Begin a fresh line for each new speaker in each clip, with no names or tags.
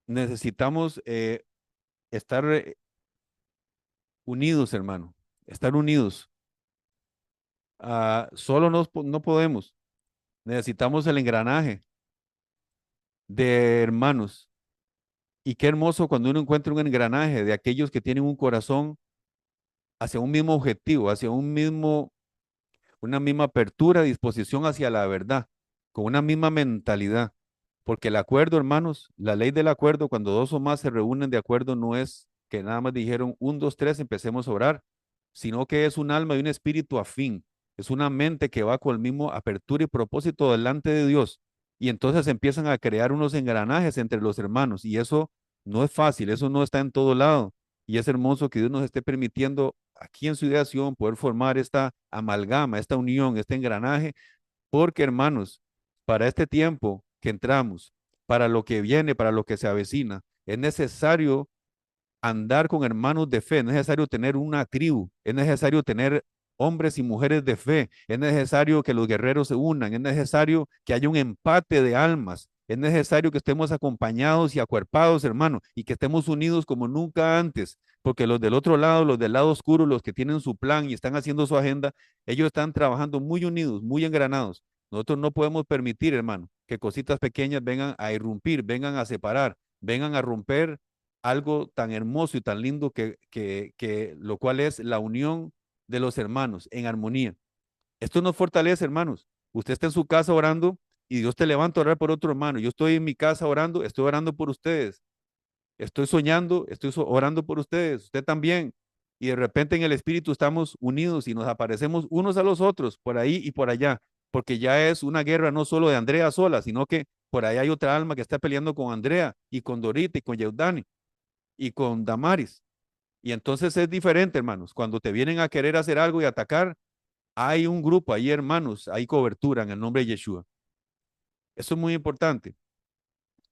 necesitamos estar unidos, hermano, estar unidos. Solo no podemos. Necesitamos el engranaje de hermanos. Y qué hermoso cuando uno encuentra un engranaje de aquellos que tienen un corazón hacia un mismo objetivo, hacia una misma apertura, disposición hacia la verdad, con una misma mentalidad. Porque el acuerdo, hermanos, la ley del acuerdo, cuando dos o más se reúnen de acuerdo, no es que nada más dijeron un, dos, tres, empecemos a orar, sino que es un alma y un espíritu afín. Es una mente que va con el mismo apertura y propósito delante de Dios. Y entonces empiezan a crear unos engranajes entre los hermanos. Y eso no es fácil, eso no está en todo lado. Y es hermoso que Dios nos esté permitiendo aquí en su ideación poder formar esta amalgama, esta unión, este engranaje, porque hermanos, para este tiempo que entramos, para lo que viene, para lo que se avecina, es necesario andar con hermanos de fe, es necesario tener una tribu, es necesario tener hombres y mujeres de fe, es necesario que los guerreros se unan, es necesario que haya un empate de almas, es necesario que estemos acompañados y acuerpados, hermano, y que estemos unidos como nunca antes, porque los del otro lado, los del lado oscuro, los que tienen su plan y están haciendo su agenda, ellos están trabajando muy unidos, muy engranados. Nosotros no podemos permitir, hermano, que cositas pequeñas vengan a irrumpir, vengan a separar, vengan a romper algo tan hermoso y tan lindo que lo cual es la unión de los hermanos en armonía. Esto nos fortalece, hermanos. Usted está en su casa orando y Dios te levanta a orar por otro hermano. Yo estoy en mi casa orando, estoy orando por ustedes. Estoy soñando, orando por ustedes, usted también. Y de repente en el Espíritu estamos unidos y nos aparecemos unos a los otros, por ahí y por allá, porque ya es una guerra no solo de Andrea sola, sino que por ahí hay otra alma que está peleando con Andrea y con Dorita y con Yeudani y con Damaris. Y entonces es diferente, hermanos. Cuando te vienen a querer hacer algo y atacar, hay un grupo, hay hermanos, hay cobertura en el nombre de Yeshua. Eso es muy importante.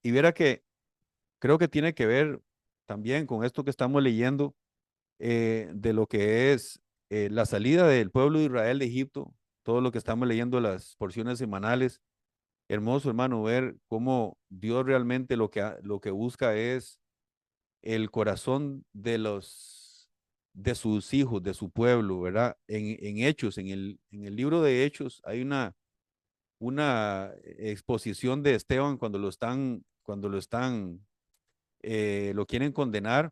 Y verá que creo que tiene que ver también con esto que estamos leyendo de lo que es la salida del pueblo de Israel de Egipto, todo lo que estamos leyendo, las porciones semanales. Hermoso, hermano, ver cómo Dios realmente lo que busca es el corazón de sus hijos, de su pueblo, ¿verdad? En Hechos, en el libro de Hechos, hay una exposición de Esteban lo quieren condenar.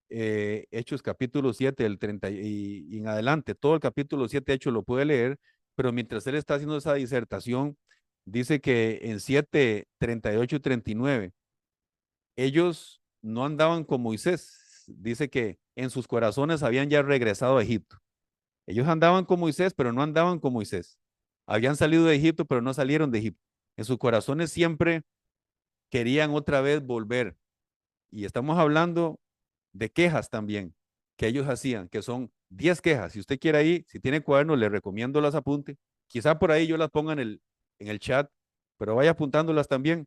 Hechos capítulo 7, el 30 y en adelante, todo el capítulo 7 Hechos lo puede leer, pero mientras él está haciendo esa disertación, dice que en 7, 38 y 39 ellos no andaban con Moisés. Dice que en sus corazones habían ya regresado a Egipto. Ellos andaban con Moisés, pero no andaban con Moisés. Habían salido de Egipto, pero no salieron de Egipto. En sus corazones siempre querían otra vez volver. Y estamos hablando de quejas también que ellos hacían, que son 10 quejas. Si usted quiere ahí, si tiene cuaderno, le recomiendo las apunte. Quizá por ahí yo las ponga en el chat, pero vaya apuntándolas también.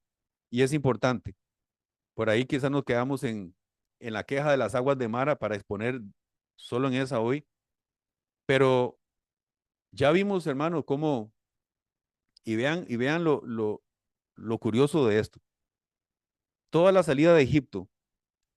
Y es importante. Por ahí quizás nos quedamos en la queja de las aguas de Mara para exponer solo en esa hoy, pero ya vimos, hermano, cómo, y vean lo curioso de esto. Toda la salida de Egipto,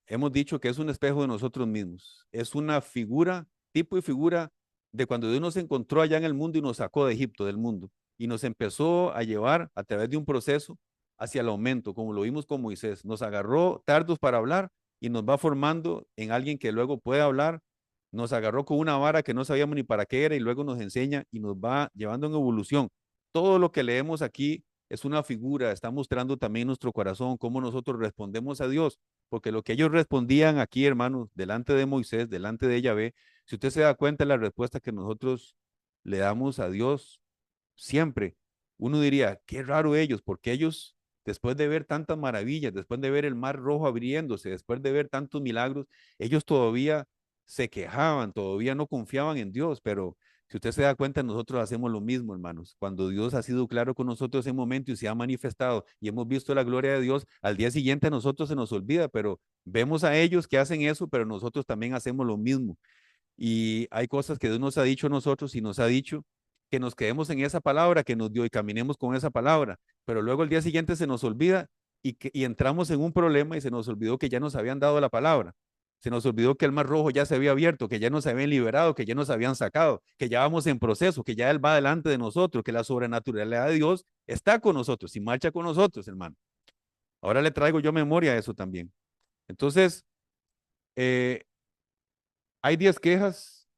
hemos dicho que es un espejo de nosotros mismos, es una figura, tipo y figura de cuando Dios nos encontró allá en el mundo y nos sacó de Egipto, del mundo, y nos empezó a llevar a través de un proceso hacia el aumento, como lo vimos con Moisés. Nos agarró tardos para hablar y nos va formando en alguien que luego puede hablar. Nos agarró con una vara que no sabíamos ni para qué era y luego nos enseña y nos va llevando en evolución. Todo lo que leemos aquí es una figura, está mostrando también nuestro corazón, cómo nosotros respondemos a Dios, porque lo que ellos respondían aquí, hermanos, delante de Moisés, delante de Yahvé, si usted se da cuenta de la respuesta que nosotros le damos a Dios siempre, uno diría, qué raro ellos, porque ellos, después de ver tantas maravillas, después de ver el mar rojo abriéndose, después de ver tantos milagros, ellos todavía se quejaban, todavía no confiaban en Dios, pero si usted se da cuenta, nosotros hacemos lo mismo, hermanos. Cuando Dios ha sido claro con nosotros en momento y se ha manifestado y hemos visto la gloria de Dios, al día siguiente a nosotros se nos olvida, pero vemos a ellos que hacen eso, pero nosotros también hacemos lo mismo. Y hay cosas que Dios nos ha dicho a nosotros y nos ha dicho que nos quedemos en esa palabra que nos dio y caminemos con esa palabra, pero luego el día siguiente se nos olvida y entramos en un problema y se nos olvidó que ya nos habían dado la palabra. Se nos olvidó que el mar rojo ya se había abierto, que ya nos habían liberado, que ya nos habían sacado, que ya vamos en proceso, que ya Él va delante de nosotros, que la sobrenaturalidad de Dios está con nosotros y marcha con nosotros, hermano. Ahora le traigo yo memoria a eso también. Entonces, eh, hay 10 quejas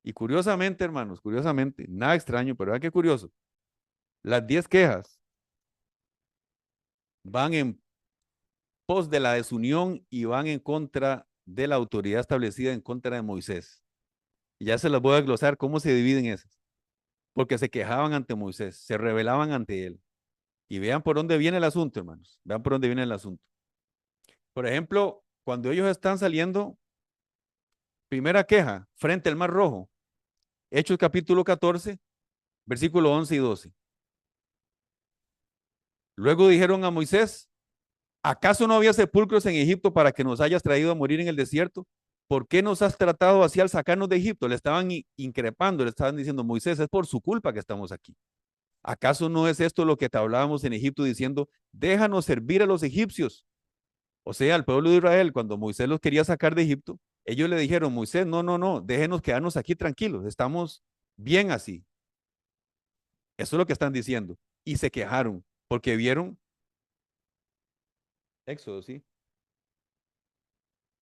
y curiosamente, hermanos, curiosamente, nada extraño, pero vean qué curioso. Las 10 quejas van en pos de la desunión y van en contra de la autoridad establecida en contra de Moisés. Y ya se las voy a glosar cómo se dividen esas. Porque se quejaban ante Moisés, se rebelaban ante él. Y vean por dónde viene el asunto, hermanos. Vean por dónde viene el asunto. Por ejemplo, cuando ellos están saliendo, primera queja, frente al Mar Rojo, Hechos capítulo 14, versículo 11 y 12. Luego dijeron a Moisés, ¿acaso no había sepulcros en Egipto para que nos hayas traído a morir en el desierto? ¿Por qué nos has tratado así al sacarnos de Egipto? Le estaban increpando, le estaban diciendo, Moisés, es por su culpa que estamos aquí. ¿Acaso no es esto lo que te hablábamos en Egipto diciendo, déjanos servir a los egipcios? O sea, al pueblo de Israel, cuando Moisés los quería sacar de Egipto, ellos le dijeron, Moisés, no, no, no, déjenos quedarnos aquí tranquilos, estamos bien así. Eso es lo que están diciendo. Y se quejaron porque vieron Éxodo, ¿sí?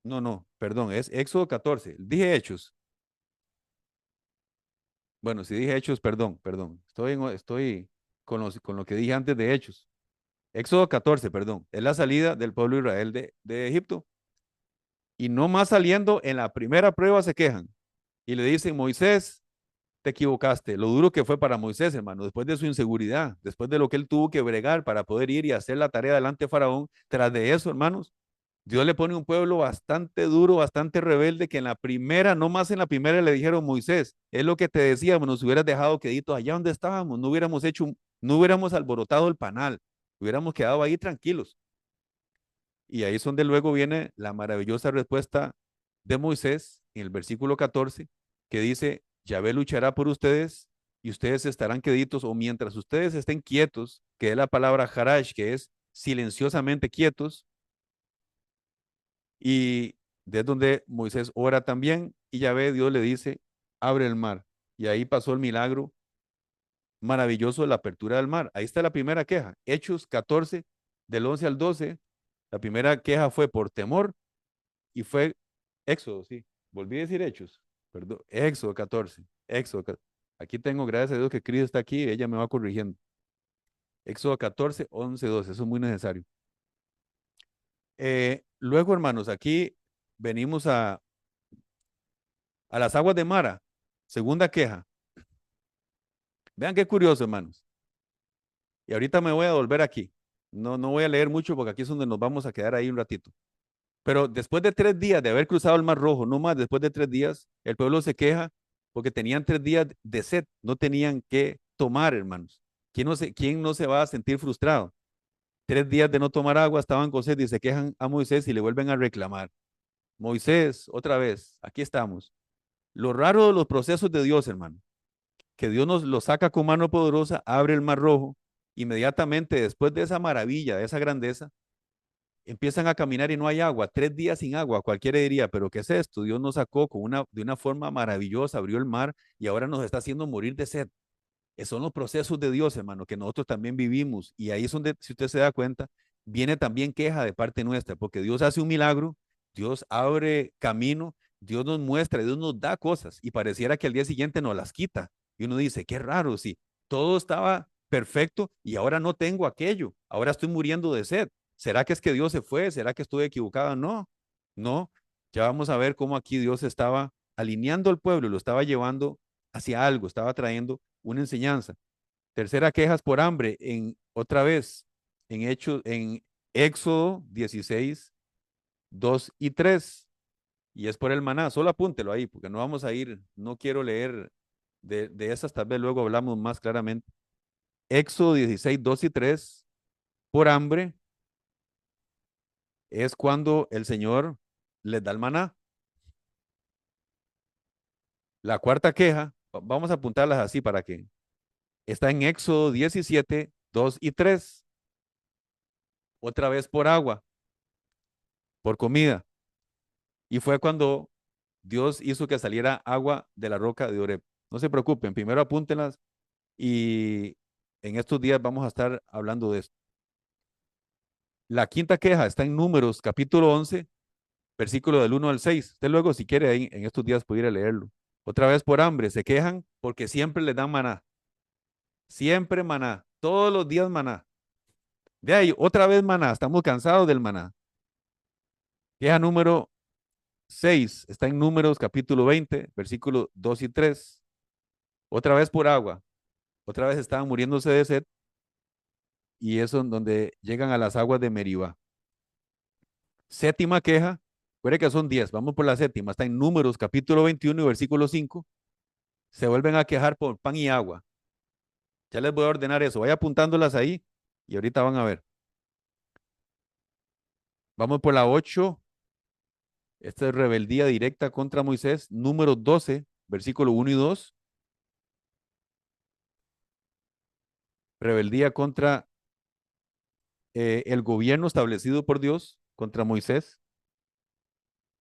No, no, perdón, es Éxodo 14. Dije Hechos. Bueno, si dije Hechos, perdón, perdón. Estoy con lo que dije antes de Hechos. Éxodo 14, perdón. Es la salida del pueblo de Israel de Egipto. Y no más saliendo, en la primera prueba se quejan. Y le dicen, Moisés, te equivocaste. Lo duro que fue para Moisés, hermano, después de su inseguridad, después de lo que él tuvo que bregar para poder ir y hacer la tarea delante de Faraón. Tras de eso, hermanos, Dios le pone un pueblo bastante duro, bastante rebelde, que en la primera, no más en la primera, le dijeron, Moisés, es lo que te decíamos, nos hubieras dejado queditos allá donde estábamos, no hubiéramos hecho, no hubiéramos alborotado el panal, hubiéramos quedado ahí tranquilos. Y ahí es donde luego viene la maravillosa respuesta de Moisés en el versículo 14, que dice, Yahvé luchará por ustedes y ustedes estarán queditos, o mientras ustedes estén quietos, que es la palabra harash, que es silenciosamente quietos, y desde donde Moisés ora también, y Yahvé, Dios le dice, abre el mar. Y ahí pasó el milagro maravilloso de la apertura del mar. Ahí está la primera queja, Hechos 14, del 11 al 12. La primera queja fue por temor y fue Éxodo, sí. Volví a decir Hechos, perdón, Éxodo 14, Aquí tengo, gracias a Dios que Cristo está aquí, ella me va corrigiendo. Éxodo 14, 11, 12, eso es muy necesario. Luego, hermanos, aquí venimos a las aguas de Mara, segunda queja. Vean qué curioso, hermanos. Y ahorita me voy a volver aquí. No, no voy a leer mucho porque aquí es donde nos vamos a quedar ahí un ratito. Pero después de 3 días de haber cruzado el Mar Rojo, no más, después de 3 días, el pueblo se queja porque tenían 3 días de sed, no tenían que tomar, hermanos. Quién no se va a sentir frustrado? 3 días de no tomar agua, estaban con sed y se quejan a Moisés y le vuelven a reclamar. Moisés, otra vez, aquí estamos. Lo raro de los procesos de Dios, hermano, que Dios nos lo saca con mano poderosa, abre el Mar Rojo, inmediatamente después de esa maravilla, de esa grandeza, empiezan a caminar y no hay agua, 3 días sin agua, cualquiera diría, pero ¿qué es esto? Dios nos sacó de una forma maravillosa, abrió el mar y ahora nos está haciendo morir de sed. Esos son los procesos de Dios, hermano, que nosotros también vivimos. Y ahí es donde, si usted se da cuenta, viene también queja de parte nuestra, porque Dios hace un milagro, Dios abre camino, Dios nos muestra, Dios nos da cosas y pareciera que al día siguiente nos las quita. Y uno dice, qué raro, sí, todo estaba perfecto y ahora no tengo aquello, ahora estoy muriendo de sed. ¿Será que es que Dios se fue? ¿Será que estuve equivocado? No, no. Ya vamos a ver cómo aquí Dios estaba alineando al pueblo, lo estaba llevando hacia algo, estaba trayendo una enseñanza. Tercera, quejas por hambre, otra vez, en Éxodo 16, 2 y 3, y es por el maná, solo apúntelo ahí, porque no vamos a ir, no quiero leer de esas, tal vez luego hablamos más claramente. Éxodo 16, 2 y 3, por hambre, es cuando el Señor les da el maná. La cuarta queja, vamos a apuntarlas así para que está en Éxodo 17, 2 y 3. otra vez por agua, por comida. Y fue cuando Dios hizo que saliera agua de la roca de Oreb. No se preocupen, primero apúntenlas y en estos días vamos a estar hablando de esto. La quinta queja está en Números, capítulo 11, versículo del 1 al 6. Usted luego, si quiere, ahí, en estos días pudiera leerlo. Otra vez por hambre, se quejan porque siempre les dan maná. Siempre maná, todos los días maná. De ahí, otra vez maná, estamos cansados del maná. Queja número 6 está en Números capítulo 20, versículos 2 y 3. Otra vez por agua, otra vez estaban muriéndose de sed y eso en donde llegan a las aguas de Meribá. Séptima queja, recuerde que son 10, vamos por la séptima, está en Números capítulo 21 y versículo 5. Se vuelven a quejar por pan y agua. Ya les voy a ordenar eso, vaya apuntándolas ahí y ahorita van a ver. Vamos por la 8. Esta es rebeldía directa contra Moisés. Número 12, versículo 1 y 2. Rebeldía contra el gobierno establecido por Dios, contra Moisés.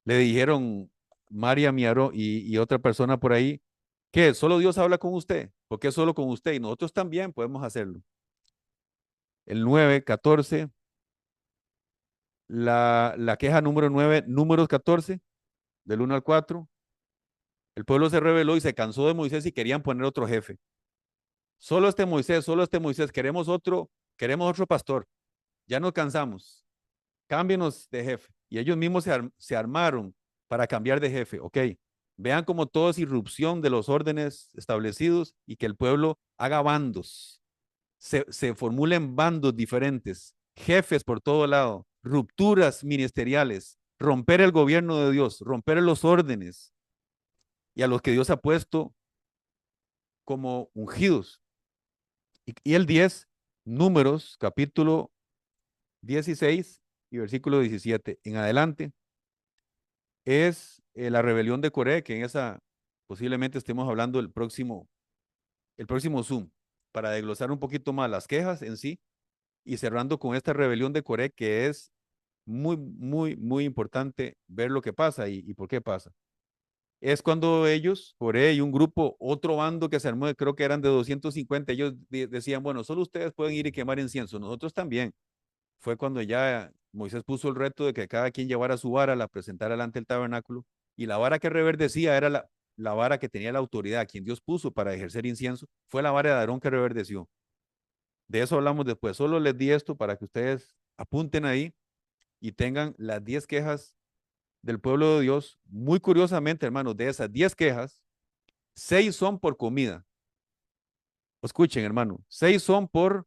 Le dijeron Mariam y otra persona por ahí, que solo Dios habla con usted. ¿Por qué solo con usted? Y nosotros también podemos hacerlo. El 9, 14. La queja número 9, números 14, del 1 al 4. El pueblo se rebeló y se cansó de Moisés y querían poner otro jefe. Solo este Moisés, queremos otro pastor. Ya nos cansamos. Cámbienos de jefe. Y ellos mismos se armaron para cambiar de jefe. Ok, vean como todo es irrupción de los órdenes establecidos y que el pueblo haga bandos. Se formulen bandos diferentes, jefes por todo lado, rupturas ministeriales, romper el gobierno de Dios, romper los órdenes y a los que Dios ha puesto como ungidos. Y el 10, Números, capítulo 16 y versículo 17 en adelante, es la rebelión de Coré, que en esa posiblemente estemos hablando el próximo Zoom, para desglosar un poquito más las quejas en sí y cerrando con esta rebelión de Coré, que es muy, muy, muy importante ver lo que pasa y por qué pasa. Es cuando ellos, Coré y un grupo, otro bando que se armó, creo que eran de 250, ellos decían, bueno, solo ustedes pueden ir y quemar incienso, nosotros también. Fue cuando ya Moisés puso el reto de que cada quien llevara su vara, la presentara delante del tabernáculo, y la vara que reverdecía era la vara que tenía la autoridad, quien Dios puso para ejercer incienso, fue la vara de Aarón que reverdeció. De eso hablamos después. Solo les di esto para que ustedes apunten ahí y tengan las 10 quejas del pueblo de Dios. Muy curiosamente, hermanos, de esas 10 quejas, 6 son por comida. Escuchen, hermano, 6 son por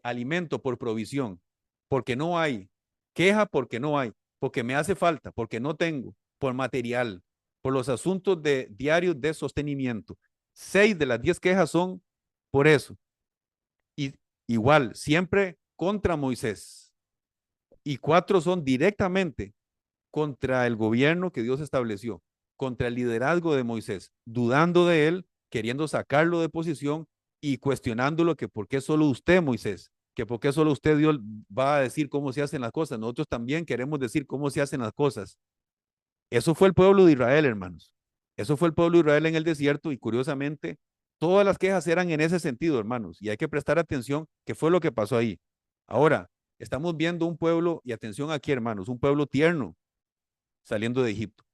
alimento, por provisión, porque no hay. Queja porque no hay, porque me hace falta, porque no tengo, por material, por los asuntos de diarios de sostenimiento. 6 de las 10 quejas son por eso. Y igual, siempre contra Moisés. Y 4 son directamente contra el gobierno que Dios estableció, contra el liderazgo de Moisés, dudando de él, queriendo sacarlo de posición y cuestionándolo que por qué solo usted, Moisés, que por qué solo usted, Dios, va a decir cómo se hacen las cosas. Nosotros también queremos decir cómo se hacen las cosas. Eso fue el pueblo de Israel, hermanos. Eso fue el pueblo de Israel en el desierto y curiosamente todas las quejas eran en ese sentido, hermanos, y hay que prestar atención qué fue lo que pasó ahí. Ahora, estamos viendo un pueblo, y atención aquí, hermanos, un pueblo tierno saliendo de Egipto.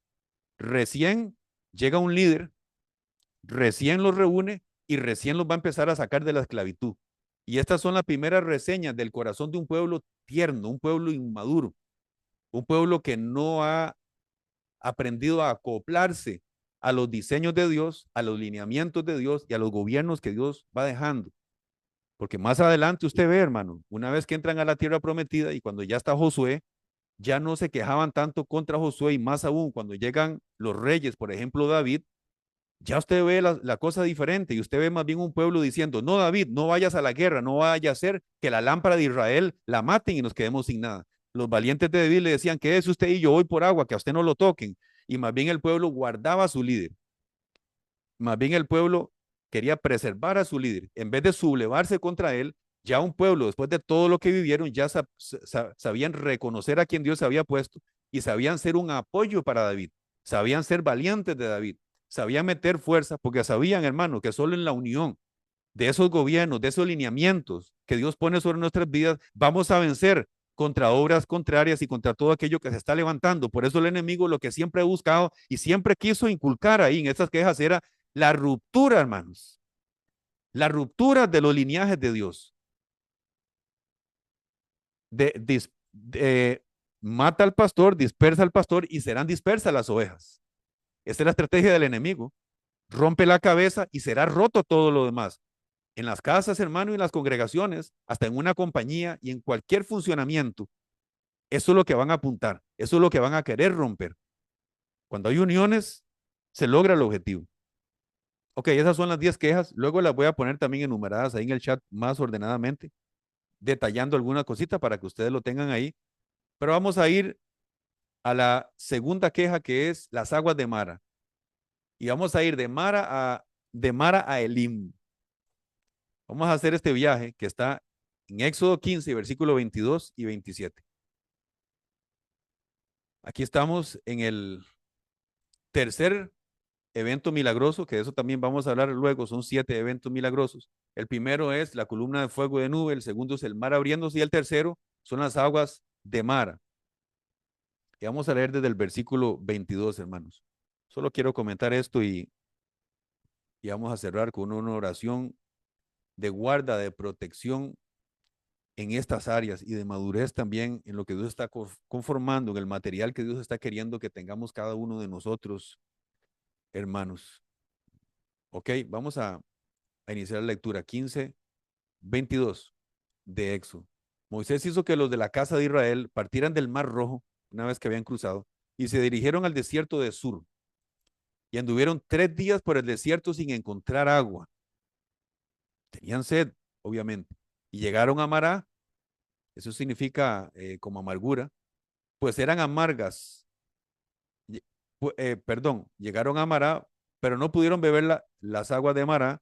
Recién llega un líder, recién los reúne y recién los va a empezar a sacar de la esclavitud. Y estas son las primeras reseñas del corazón de un pueblo tierno, un pueblo inmaduro, un pueblo que no ha aprendido a acoplarse a los diseños de Dios, a los lineamientos de Dios y a los gobiernos que Dios va dejando. Porque más adelante usted ve, hermano, una vez que entran a la tierra prometida y cuando ya está Josué, ya no se quejaban tanto contra Josué y más aún cuando llegan los reyes, por ejemplo David, ya usted ve la cosa diferente y usted ve más bien un pueblo diciendo, no David, no vayas a la guerra, no vaya a ser que la lámpara de Israel la maten y nos quedemos sin nada. Los valientes de David le decían, quédese usted y yo voy por agua, que a usted no lo toquen. Y más bien el pueblo guardaba a su líder. Más bien el pueblo quería preservar a su líder. En vez de sublevarse contra él, Ya un pueblo, después de todo lo que vivieron, ya sabían reconocer a quien Dios había puesto y sabían ser un apoyo para David. Sabían ser valientes de David. Sabían meter fuerza porque sabían, hermano, que solo en la unión de esos gobiernos, de esos lineamientos que Dios pone sobre nuestras vidas, vamos a vencer contra obras contrarias y contra todo aquello que se está levantando. Por eso el enemigo lo que siempre ha buscado y siempre quiso inculcar ahí en estas quejas era la ruptura, hermanos. La ruptura de los lineajes de Dios. De mata al pastor, dispersa al pastor y serán dispersas las ovejas. Esta es la estrategia del enemigo. Rompe la cabeza y será roto todo lo demás. En las casas, hermano, y en las congregaciones, hasta en una compañía y en cualquier funcionamiento, eso es lo que van a apuntar, eso es lo que van a querer romper. Cuando hay uniones, se logra el objetivo. Ok, esas son las 10 quejas, luego las voy a poner también enumeradas ahí en el chat más ordenadamente, detallando alguna cosita para que ustedes lo tengan ahí, pero vamos a ir a la segunda queja que es las aguas de Mara. Y vamos a ir de Mara a Elim. Vamos a hacer este viaje que está en Éxodo 15, versículo 22 y 27. Aquí estamos en el tercer evento milagroso, que de eso también vamos a hablar luego, son 7 eventos milagrosos. El primero es la columna de fuego de nube, el segundo es el mar abriéndose y el tercero son las aguas de Mara. Y vamos a leer desde el versículo 22, hermanos. Solo quiero comentar esto y vamos a cerrar con una oración de guarda, de protección en estas áreas y de madurez también en lo que Dios está conformando, en el material que Dios está queriendo que tengamos cada uno de nosotros, hermanos. Ok, vamos a iniciar la lectura 15, 22 de Éxodo. Moisés hizo que los de la casa de Israel partieran del Mar Rojo una vez que habían cruzado y se dirigieron al desierto de Sur y anduvieron 3 días por el desierto sin encontrar agua. Tenían sed, obviamente, y llegaron a Mará, eso significa como amargura, pues eran amargas. Perdón, llegaron a Mará, pero no pudieron beber las aguas de Mará,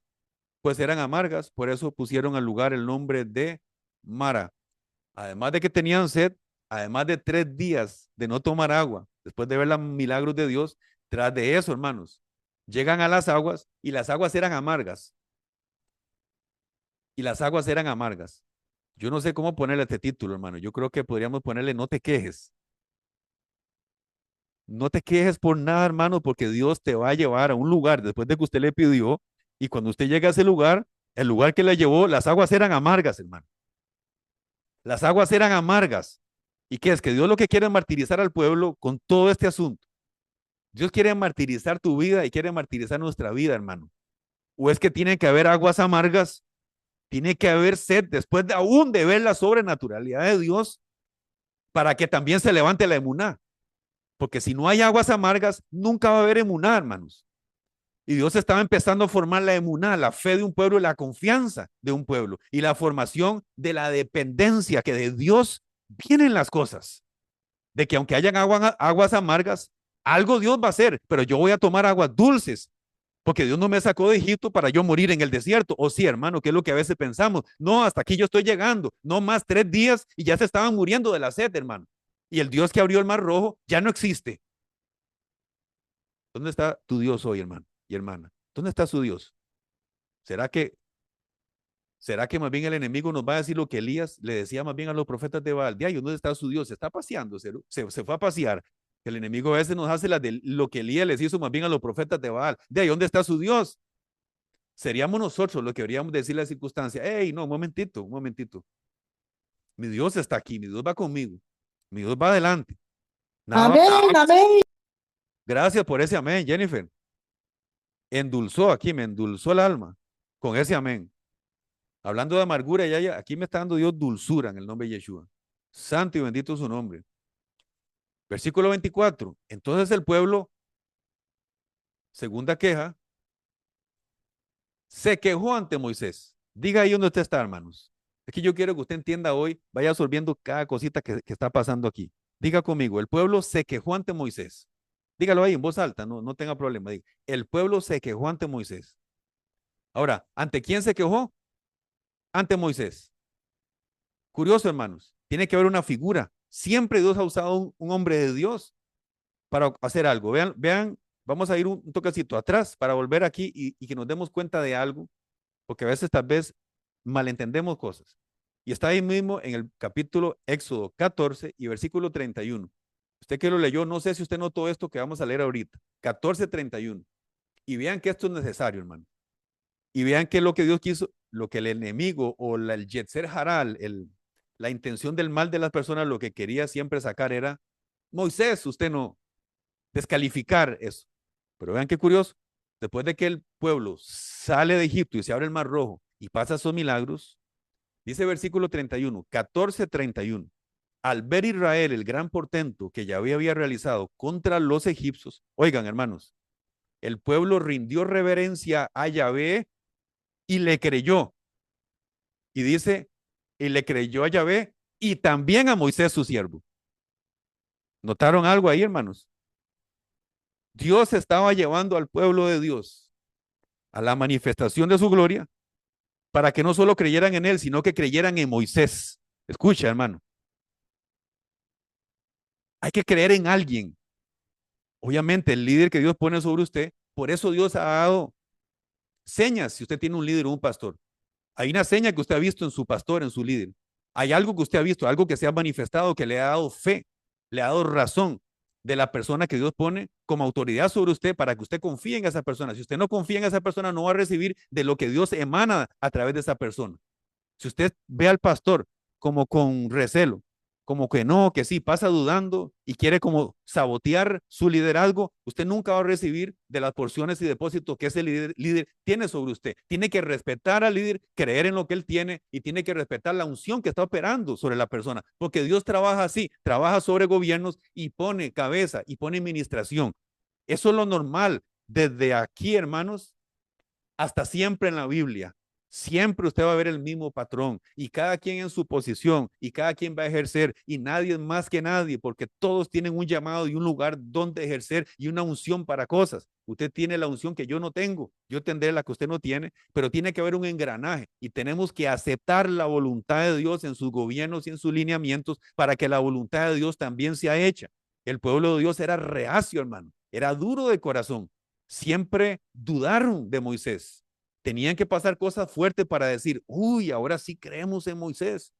pues eran amargas, por eso pusieron al lugar el nombre de Mara. Además de que tenían sed, además de 3 días de no tomar agua, después de ver los milagros de Dios, tras de eso, hermanos, llegan a las aguas y las aguas eran amargas. Y las aguas eran amargas. Yo no sé cómo ponerle este título, hermano. Yo creo que podríamos ponerle no te quejes. No te quejes por nada, hermano, porque Dios te va a llevar a un lugar después de que usted le pidió. Y cuando usted llega a ese lugar, el lugar que le llevó, las aguas eran amargas, hermano. Las aguas eran amargas. ¿Y qué es? Que Dios lo que quiere es martirizar al pueblo con todo este asunto. Dios quiere martirizar tu vida y quiere martirizar nuestra vida, hermano. ¿O es que tiene que haber aguas amargas? Tiene que haber sed después de aún de ver la sobrenaturalidad de Dios para que también se levante la emuná. Porque si no hay aguas amargas, nunca va a haber emuná, hermanos. Y Dios estaba empezando a formar la emuná, la fe de un pueblo y la confianza de un pueblo y la formación de la dependencia que de Dios vienen las cosas. De que aunque hayan aguas amargas, algo Dios va a hacer, pero yo voy a tomar aguas dulces porque Dios no me sacó de Egipto para yo morir en el desierto. O sí, hermano, que es lo que a veces pensamos. No, hasta aquí yo estoy llegando. No más 3 días y ya se estaban muriendo de la sed, hermano. Y el Dios que abrió el mar rojo ya no existe. ¿Dónde está tu Dios hoy, hermano y hermana? ¿Dónde está su Dios? ¿Será que, será que más bien el enemigo nos va a decir lo que Elías le decía más bien a los profetas de Baal? De ahí, ¿dónde está su Dios? Se está paseando, se fue a pasear. El enemigo a veces nos hace lo que Elías les hizo más bien a los profetas de Baal. De ahí, ¿dónde está su Dios? Seríamos nosotros los que deberíamos decir la circunstancia. Hey, no, un momentito, un momentito. Mi Dios está aquí, mi Dios va conmigo, mi Dios va adelante. Nada
Amén, amén.
Gracias por ese amén, Jennifer. Endulzó aquí, me endulzó el alma con ese amén. Hablando de amargura, aquí me está dando Dios dulzura en el nombre de Yeshua. Santo y bendito su nombre. Versículo 24. Entonces el pueblo, segunda queja, se quejó ante Moisés. Diga ahí donde usted está, hermanos. Es que yo quiero que usted entienda hoy, vaya absorbiendo cada cosita que está pasando aquí. Diga conmigo, el pueblo se quejó ante Moisés. Dígalo ahí en voz alta, no tenga problema. Diga, el pueblo se quejó ante Moisés. Ahora, ¿ante quién se quejó? Ante Moisés. Curioso, hermanos. Tiene que haber una figura. Siempre Dios ha usado un hombre de Dios para hacer algo. Vean, vean, vamos a ir un toquecito atrás para volver aquí y que nos demos cuenta de algo, porque a veces tal vez malentendemos cosas. Y está ahí mismo en el capítulo Éxodo 14 y versículo 31. Usted que lo leyó, no sé si usted notó esto que vamos a leer ahorita. 14:31. Y vean que esto es necesario, hermano. Y vean que lo que Dios quiso, lo que el enemigo o el Yetzer Haral, la intención del mal de las personas, lo que quería siempre sacar era, Moisés, usted no, descalificar eso. Pero vean qué curioso, después de que el pueblo sale de Egipto y se abre el Mar Rojo y pasa esos milagros, dice versículo 31, 14:31, al ver Israel el gran portento que Yahvé había realizado contra los egipcios, oigan hermanos, el pueblo rindió reverencia a Yahvé y le creyó. Y dice, y le creyó a Yahvé y también a Moisés su siervo. ¿Notaron algo ahí, hermanos? Dios estaba llevando al pueblo de Dios a la manifestación de su gloria para que no solo creyeran en él, sino que creyeran en Moisés. Escucha, hermano, hay que creer en alguien. Obviamente, el líder que Dios pone sobre usted, por eso Dios ha dado señas si usted tiene un líder o un pastor. Hay una seña que usted ha visto en su pastor, en su líder. Hay algo que usted ha visto, algo que se ha manifestado, que le ha dado fe, le ha dado razón de la persona que Dios pone como autoridad sobre usted para que usted confíe en esa persona. Si usted no confía en esa persona, no va a recibir de lo que Dios emana a través de esa persona. Si usted ve al pastor como con recelo, como que no, que sí, pasa dudando y quiere como sabotear su liderazgo, usted nunca va a recibir de las porciones y depósitos que ese líder tiene sobre usted. Tiene que respetar al líder, creer en lo que él tiene y tiene que respetar la unción que está operando sobre la persona, porque Dios trabaja así, trabaja sobre gobiernos y pone cabeza y pone administración. Eso es lo normal. Desde aquí, hermanos, hasta siempre en la Biblia. Siempre usted va a ver el mismo patrón y cada quien en su posición y cada quien va a ejercer y nadie es más que nadie porque todos tienen un llamado y un lugar donde ejercer y una unción para cosas. Usted tiene la unción que yo no tengo, yo tendré la que usted no tiene, pero tiene que haber un engranaje y tenemos que aceptar la voluntad de Dios en sus gobiernos y en sus lineamientos para que la voluntad de Dios también sea hecha. El pueblo de Dios era reacio, hermano, era duro de corazón, siempre dudaron de Moisés. Tenían que pasar cosas fuertes para decir, uy, ahora sí creemos en Moisés.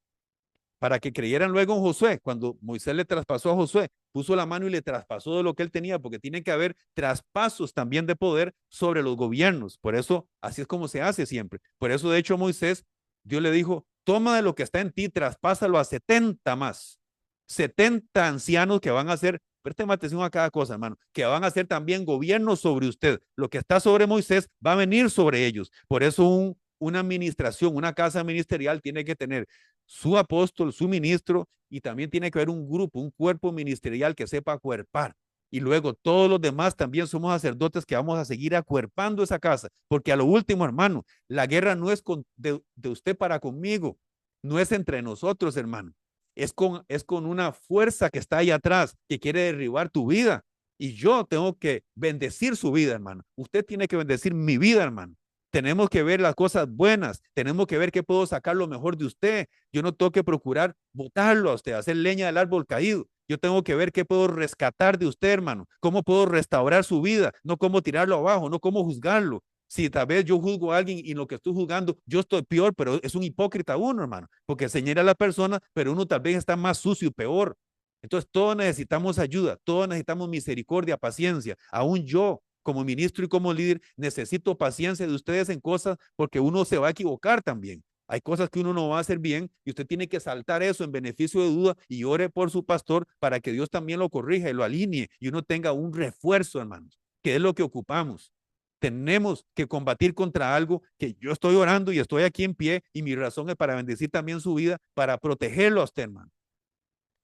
Para que creyeran luego en Josué. Cuando Moisés le traspasó a Josué, puso la mano y le traspasó de lo que él tenía, porque tiene que haber traspasos también de poder sobre los gobiernos. Por eso, así es como se hace siempre. Por eso, de hecho, Moisés, Dios le dijo, toma de lo que está en ti, traspásalo a 70 más. 70 ancianos que van a ser, preste atención a cada cosa, hermano, que van a ser también gobiernos sobre usted. Lo que está sobre Moisés va a venir sobre ellos. Por eso una administración, una casa ministerial tiene que tener su apóstol, su ministro, y también tiene que haber un grupo, un cuerpo ministerial que sepa acuerpar. Y luego todos los demás también somos sacerdotes que vamos a seguir acuerpando esa casa, porque a lo último, hermano, la guerra no es de usted para conmigo, no es entre nosotros, hermano. Es con una fuerza que está ahí atrás, que quiere derribar tu vida. Y yo tengo que bendecir su vida, hermano. Usted tiene que bendecir mi vida, hermano. Tenemos que ver las cosas buenas, tenemos que ver qué puedo sacar lo mejor de usted. Yo no tengo que procurar botarlo a usted, hacer leña del árbol caído. Yo tengo que ver qué puedo rescatar de usted, hermano, cómo puedo restaurar su vida, no cómo tirarlo abajo, no cómo juzgarlo. Si tal vez yo juzgo a alguien y lo que estoy juzgando, yo estoy peor, pero es un hipócrita uno, hermano, porque señala a la persona, pero uno tal vez está más sucio y peor. Entonces todos necesitamos ayuda, todos necesitamos misericordia, paciencia. Aún yo, como ministro y como líder, necesito paciencia de ustedes en cosas porque uno se va a equivocar también. Hay cosas que uno no va a hacer bien y usted tiene que saltar eso en beneficio de duda y ore por su pastor para que Dios también lo corrija y lo alinee y uno tenga un refuerzo, hermanos, que es lo que ocupamos. Tenemos que combatir contra algo que yo estoy orando y estoy aquí en pie y mi razón es para bendecir también su vida, para protegerlo a usted, hermano,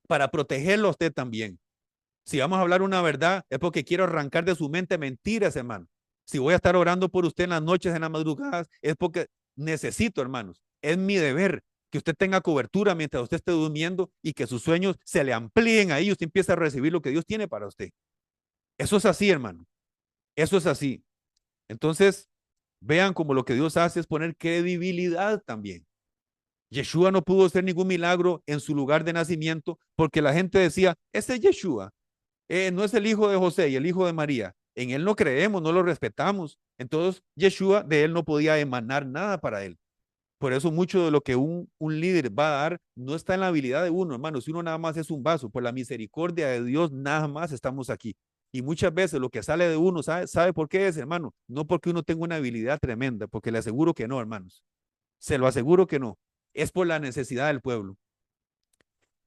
para protegerlo a usted también. Si vamos a hablar una verdad, es porque quiero arrancar de su mente mentiras, hermano. Si voy a estar orando por usted en las noches, en las madrugadas, es porque necesito, hermanos. Es mi deber que usted tenga cobertura mientras usted esté durmiendo y que sus sueños se le amplíen ahí y usted empiece a recibir lo que Dios tiene para usted. Eso es así, hermano. Eso es así. Entonces, vean cómo lo que Dios hace es poner credibilidad también. Yeshua no pudo hacer ningún milagro en su lugar de nacimiento porque la gente decía, ese es Yeshua, no es el hijo de José y el hijo de María. En él no creemos, no lo respetamos. Entonces, Yeshua, de él no podía emanar nada para él. Por eso mucho de lo que un líder va a dar no está en la habilidad de uno, hermano. Si uno nada más es un vaso, por la misericordia de Dios, nada más estamos aquí. Y muchas veces lo que sale de uno, ¿sabe por qué es, hermano? No porque uno tenga una habilidad tremenda, porque le aseguro que no, hermanos. Se lo aseguro que no. Es por la necesidad del pueblo.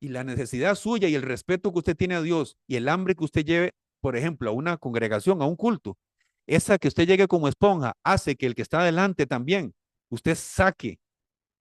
Y la necesidad suya y el respeto que usted tiene a Dios y el hambre que usted lleve, por ejemplo, a una congregación, a un culto, esa que usted llegue como esponja, hace que el que está adelante también, usted saque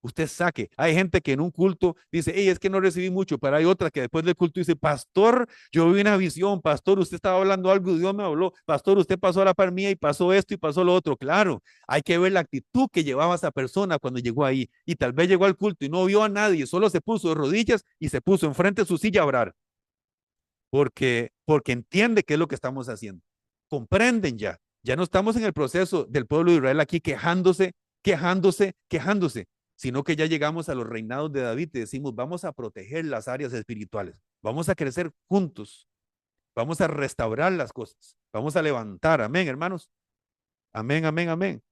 usted saque. Hay gente que en un culto dice, hey, es que no recibí mucho, pero hay otra que después del culto dice, pastor, yo vi una visión, pastor, usted estaba hablando algo, Dios me habló, pastor, usted pasó a la par mía y pasó esto y pasó lo otro. Claro, hay que ver la actitud que llevaba esa persona cuando llegó ahí y tal vez llegó al culto y no vio a nadie, solo se puso de rodillas y se puso enfrente de su silla a orar, porque entiende qué es lo que estamos haciendo. Comprenden ya. Ya no estamos en el proceso del pueblo de Israel aquí quejándose, sino que ya llegamos a los reinados de David y decimos, vamos a proteger las áreas espirituales, vamos a crecer juntos, vamos a restaurar las cosas, vamos a levantar. Amén, hermanos. Amén, amén, amén.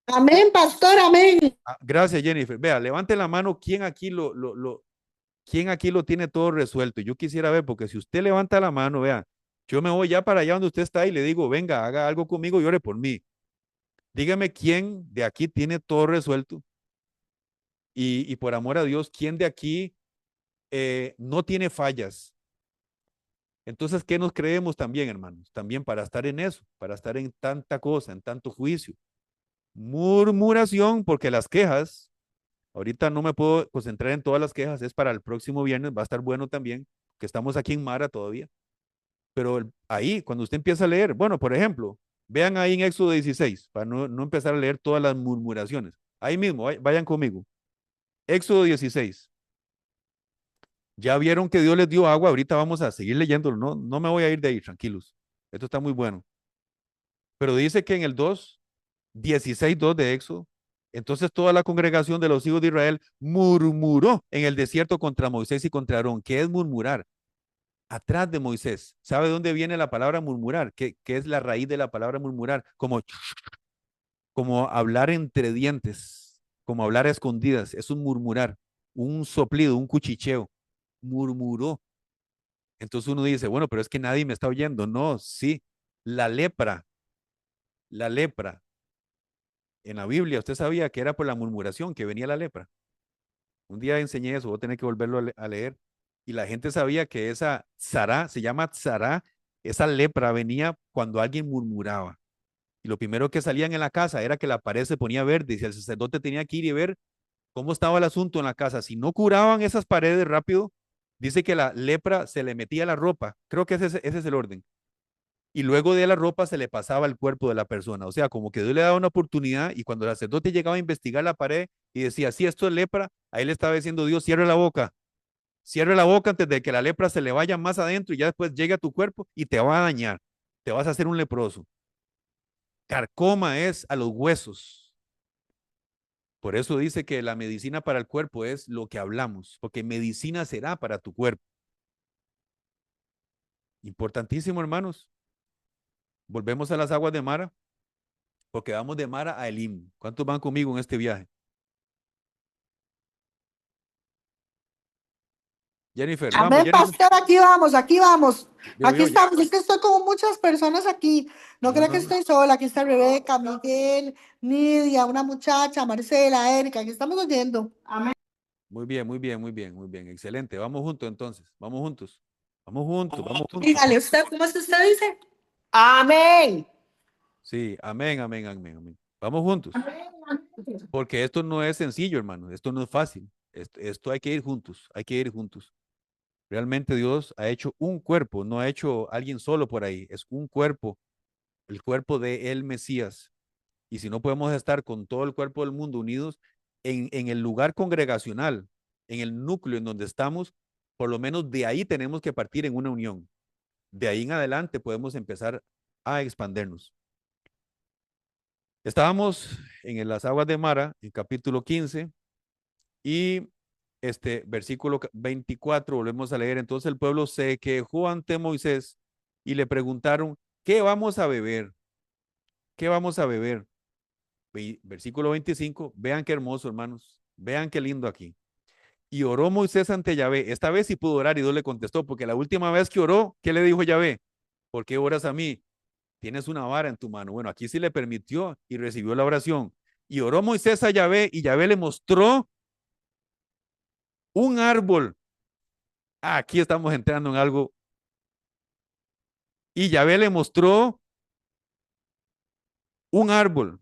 Amén, pastor, amén.
Gracias, Jennifer. Vea, levante la mano. ¿Quién aquí lo tiene todo resuelto? Yo quisiera ver, porque si usted levanta la mano, vea, yo me voy ya para allá donde usted está y le digo, venga, haga algo conmigo y ore por mí. Dígame quién de aquí tiene todo resuelto y por amor a Dios, quién de aquí no tiene fallas. Entonces, ¿qué nos creemos también, hermanos? También para estar en eso, para estar en tanta cosa, en tanto juicio. Murmuración, porque las quejas, ahorita no me puedo concentrar en todas las quejas, es para el próximo viernes, va a estar bueno también, que estamos aquí en Mara todavía. Pero ahí, cuando usted empieza a leer, bueno, por ejemplo, vean ahí en Éxodo 16, para no empezar a leer todas las murmuraciones. Ahí mismo, vayan conmigo. Éxodo 16. Ya vieron que Dios les dio agua, ahorita vamos a seguir leyéndolo, no me voy a ir de ahí, tranquilos. Esto está muy bueno. Pero dice que en el 2 de Éxodo, entonces toda la congregación de los hijos de Israel murmuró en el desierto contra Moisés y contra Aarón. ¿Qué es murmurar? Atrás de Moisés. ¿Sabe dónde viene la palabra murmurar? ¿Qué es la raíz de la palabra murmurar? Como hablar entre dientes, como hablar a escondidas. Es un murmurar, un soplido, un cuchicheo. Murmuró. Entonces uno dice, bueno, pero es que nadie me está oyendo. No, sí. La lepra, la lepra. En la Biblia, usted sabía que era por la murmuración que venía la lepra. Un día enseñé eso, voy a tener que volverlo a leer. Y la gente sabía que esa tzara, se llama tzara, esa lepra venía cuando alguien murmuraba. Y lo primero que salían en la casa era que la pared se ponía verde y si el sacerdote tenía que ir y ver cómo estaba el asunto en la casa. Si no curaban esas paredes rápido, dice que la lepra se le metía a la ropa. Creo que ese es el orden. Y luego de la ropa se le pasaba al cuerpo de la persona. O sea, como que Dios le daba una oportunidad y cuando el sacerdote llegaba a investigar la pared y decía, sí, esto es lepra, ahí le estaba diciendo Dios, cierre la boca antes de que la lepra se le vaya más adentro y ya después llegue a tu cuerpo y te va a dañar, te vas a hacer un leproso. Carcoma es a los huesos. Por eso dice que la medicina para el cuerpo es lo que hablamos, porque medicina será para tu cuerpo. Importantísimo, hermanos. Volvemos a las aguas de Mara, porque vamos de Mara a Elim. ¿Cuántos van conmigo en este viaje? Jennifer, vamos,
Amén,
Jennifer.
pastor, aquí vamos, aquí vamos. Aquí
Yo,
estamos. Es que estoy con muchas personas aquí. No
no,
creo que
no, no.
estoy sola. Aquí está Rebeca, Miguel, Nidia, una muchacha, Marcela, Erika. Aquí estamos oyendo. Amén.
Muy bien, muy bien, muy bien, muy bien. Excelente. Vamos juntos entonces. Vamos juntos. Vamos juntos, vamos juntos.
Dígale, ¿usted cómo es que usted dice? Amén.
Sí, amén, amén, amén, amén. Vamos juntos. Porque esto no es sencillo, hermano. Esto no es fácil. Esto hay que ir juntos. Hay que ir juntos. Realmente Dios ha hecho un cuerpo, no ha hecho alguien solo por ahí. Es un cuerpo, el cuerpo de el Mesías. Y si no podemos estar con todo el cuerpo del mundo unidos en el lugar congregacional, en el núcleo en donde estamos, por lo menos de ahí tenemos que partir en una unión. De ahí en adelante podemos empezar a expandernos. Estábamos en las aguas de Mara, en capítulo 15, Y versículo 24, volvemos a leer. Entonces el pueblo se quejó ante Moisés y le preguntaron, ¿qué vamos a beber? ¿Qué vamos a beber? Versículo 25, vean qué hermoso, hermanos. Vean qué lindo aquí. Y oró Moisés ante Yahvé. Esta vez sí pudo orar y Dios le contestó, porque la última vez que oró, ¿qué le dijo Yahvé? ¿Por qué oras a mí? Tienes una vara en tu mano. Bueno, aquí sí le permitió y recibió la oración. Y oró Moisés a Yahvé y Yahvé le mostró un árbol. Aquí estamos entrando en algo. Y Yahvé le mostró un árbol.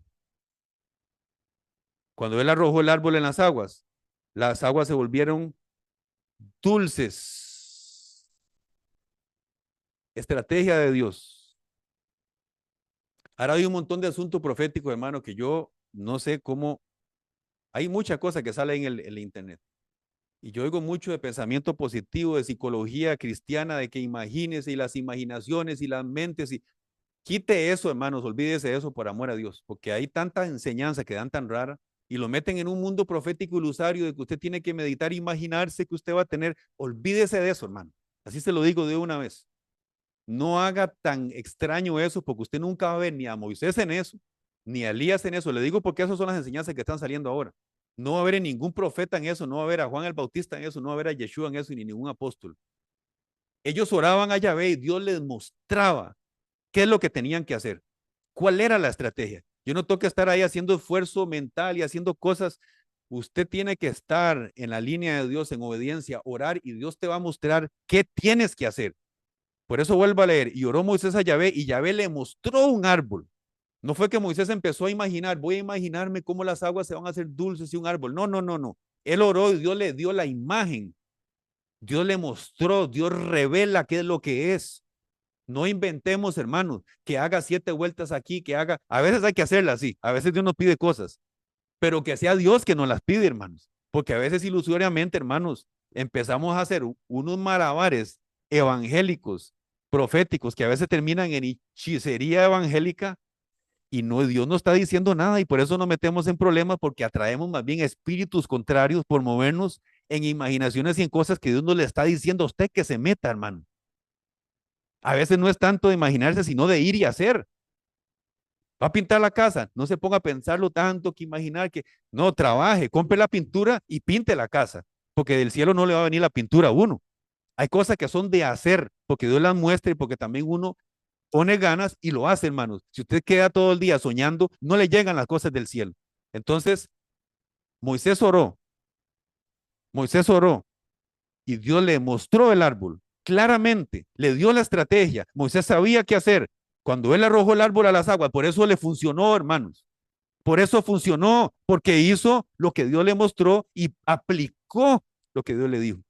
Cuando él arrojó el árbol en las aguas se volvieron dulces. Estrategia de Dios. Ahora hay un montón de asuntos proféticos, hermano, que yo no sé cómo. Hay muchas cosas que salen en el internet. Y yo oigo mucho de pensamiento positivo, de psicología cristiana, de que imagínese y las imaginaciones y las mentes y quite eso, hermanos, olvídese de eso por amor a Dios, porque hay tanta enseñanza que dan tan rara y lo meten en un mundo profético ilusorio de que usted tiene que meditar, imaginarse que usted va a tener, olvídese de eso, hermano. Así se lo digo de una vez. No haga tan extraño eso porque usted nunca va a ver ni a Moisés en eso, ni a Elías en eso. Le digo porque esas son las enseñanzas que están saliendo ahora. No va a haber ningún profeta en eso, no va a haber a Juan el Bautista en eso, no va a haber a Yeshua en eso, ni ningún apóstol. Ellos oraban a Yahvé y Dios les mostraba qué es lo que tenían que hacer, cuál era la estrategia. Yo no tengo que estar ahí haciendo esfuerzo mental y haciendo cosas. Usted tiene que estar en la línea de Dios, en obediencia, orar y Dios te va a mostrar qué tienes que hacer. Por eso vuelvo a leer, y oró Moisés a Yahvé y Yahvé le mostró un árbol. No fue que Moisés empezó a imaginar, voy a imaginarme cómo las aguas se van a hacer dulces y un árbol. No, no, no, no. Él oró y Dios le dio la imagen. Dios le mostró, Dios revela qué es lo que es. No inventemos, hermanos, que haga 7 vueltas aquí, que haga, a veces hay que hacerlas así, a veces Dios nos pide cosas, pero que sea Dios que nos las pide, hermanos, porque a veces ilusoriamente, hermanos, empezamos a hacer unos malabares evangélicos, proféticos, que a veces terminan en hechicería evangélica y no, Dios no está diciendo nada y por eso nos metemos en problemas porque atraemos más bien espíritus contrarios por movernos en imaginaciones y en cosas que Dios no le está diciendo a usted que se meta, hermano. A veces no es tanto de imaginarse, sino de ir y hacer. Va a pintar la casa, no se ponga a pensarlo tanto que imaginar que no trabaje, compre la pintura y pinte la casa, porque del cielo no le va a venir la pintura a uno. Hay cosas que son de hacer, porque Dios las muestra y porque también uno pone ganas y lo hace, hermanos. Si usted queda todo el día soñando, no le llegan las cosas del cielo. Entonces, Moisés oró, Moisés oró y Dios le mostró el árbol claramente, le dio la estrategia. Moisés sabía qué hacer. Cuando él arrojó el árbol a las aguas, por eso le funcionó, hermanos. Por eso funcionó, porque hizo lo que Dios le mostró y aplicó lo que Dios le dijo.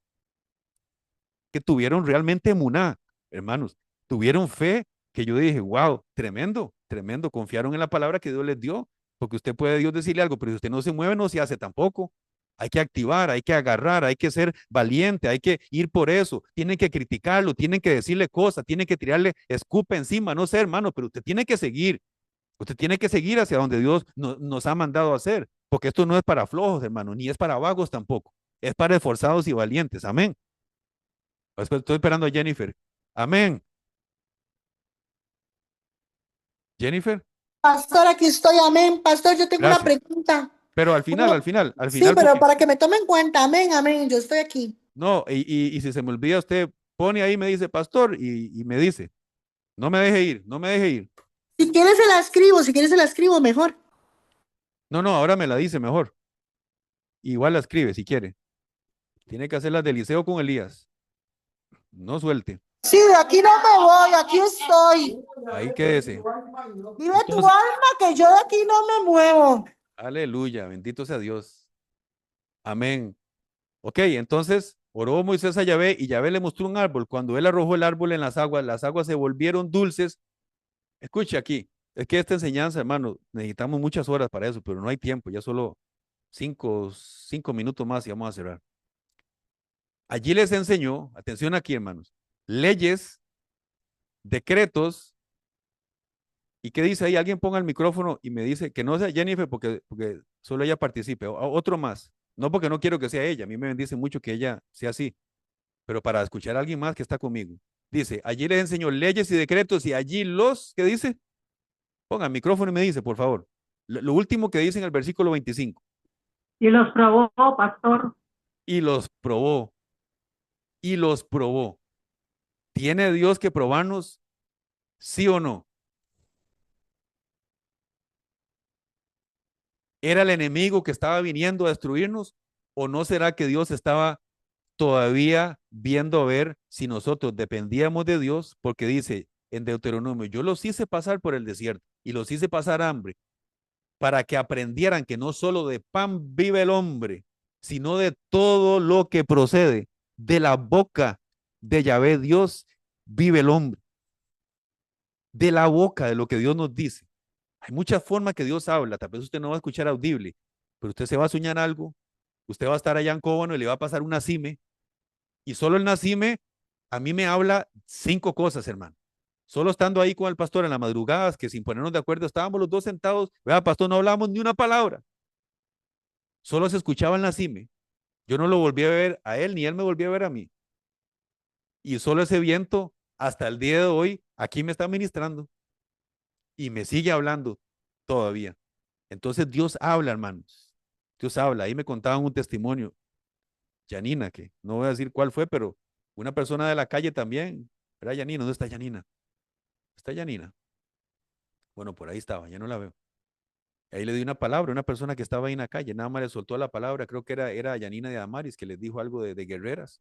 Que tuvieron realmente emuná, hermanos. Tuvieron fe que yo dije, wow, tremendo, tremendo. Confiaron en la palabra que Dios les dio, porque usted puede a Dios decirle algo, pero si usted no se mueve, no se hace tampoco. Hay que activar, hay que agarrar, hay que ser valiente, hay que ir por eso. Tienen que criticarlo, tienen que decirle cosas, tienen que tirarle escupa encima, no sé, hermano, pero usted tiene que seguir. Usted tiene que seguir hacia donde Dios nos ha mandado a hacer, porque esto no es para flojos, hermano, ni es para vagos tampoco. Es para esforzados y valientes. Amén. Estoy esperando a Jennifer. Amén. Jennifer,
Pastor, aquí estoy, amén. Pastor, yo tengo una
gracias.
pregunta.
Pero al
Sí,
final,
pero
porque
para que me tome en cuenta, amén, amén, yo estoy aquí.
no, y si se me olvida, usted pone ahí, me dice, pastor, y me dice, no me deje ir, no me deje ir.
Si quieres se la escribo, si quieres se la escribo mejor.
No, no, ahora me la dice mejor. Igual la escribe si quiere. Tiene que hacer las de Eliseo con Elías. No suelte.
Sí, de aquí no me voy, aquí estoy.
Ahí quédese.
Vive tu
Entonces,
alma que yo de aquí no me muevo.
aleluya, bendito sea Dios. Amén. Ok, entonces oró Moisés a Yahvé y Yahvé le mostró un árbol. Cuando él arrojó el árbol en las aguas se volvieron dulces. Escuche aquí, es que esta enseñanza, hermano, necesitamos muchas horas para eso, pero no hay tiempo, ya solo 5 minutos más y vamos a cerrar. Allí les enseñó, atención aquí, hermanos, leyes, decretos, y qué dice ahí, alguien ponga el micrófono y me dice que no sea Jennifer porque solo ella participe, otro más. No porque no quiero que sea ella, a mí me bendice mucho que ella sea así, pero para escuchar a alguien más que está conmigo. Dice, allí les enseñó leyes y decretos y allí ¿qué dice? Ponga el micrófono y me dice, por favor. Lo último que dice en el versículo 25.
Y los probó, pastor.
Y los probó, y los probó. ¿Tiene Dios que probarnos? ¿Sí o no? ¿Era el enemigo que estaba viniendo a destruirnos? ¿O no será que Dios estaba todavía viendo a ver si nosotros dependíamos de Dios? Porque dice en Deuteronomio, yo los hice pasar por el desierto y los hice pasar hambre para que aprendieran que no solo de pan vive el hombre, sino de todo lo que procede de la boca de Yahvé Dios vive el hombre, de la boca de lo que Dios nos dice. Hay muchas formas que Dios habla, tal vez usted no va a escuchar audible, pero usted se va a soñar algo, usted va a estar allá en Cóbano y le va a pasar un nacime, y solo el nacime a mí me habla 5 cosas, hermano. Solo estando ahí con el pastor en las madrugadas, que sin ponernos de acuerdo estábamos los dos sentados, vea, pastor, no hablamos ni una palabra, solo se escuchaba el nacime. Yo no lo volví a ver a él, ni él me volvió a ver a mí. Y solo ese viento, hasta el día de hoy, aquí me está ministrando y me sigue hablando todavía. Entonces Dios habla, hermanos. Dios habla. Ahí me contaban un testimonio, Janina, que no voy a decir cuál fue, pero una persona de la calle también. Era Janina, ¿dónde está Janina? ¿Está Janina? Bueno, por ahí estaba, ya no la veo. Ahí le di una palabra, una persona que estaba ahí en la calle, nada más le soltó la palabra, creo que era Janina de Amaris, que les dijo algo de guerreras.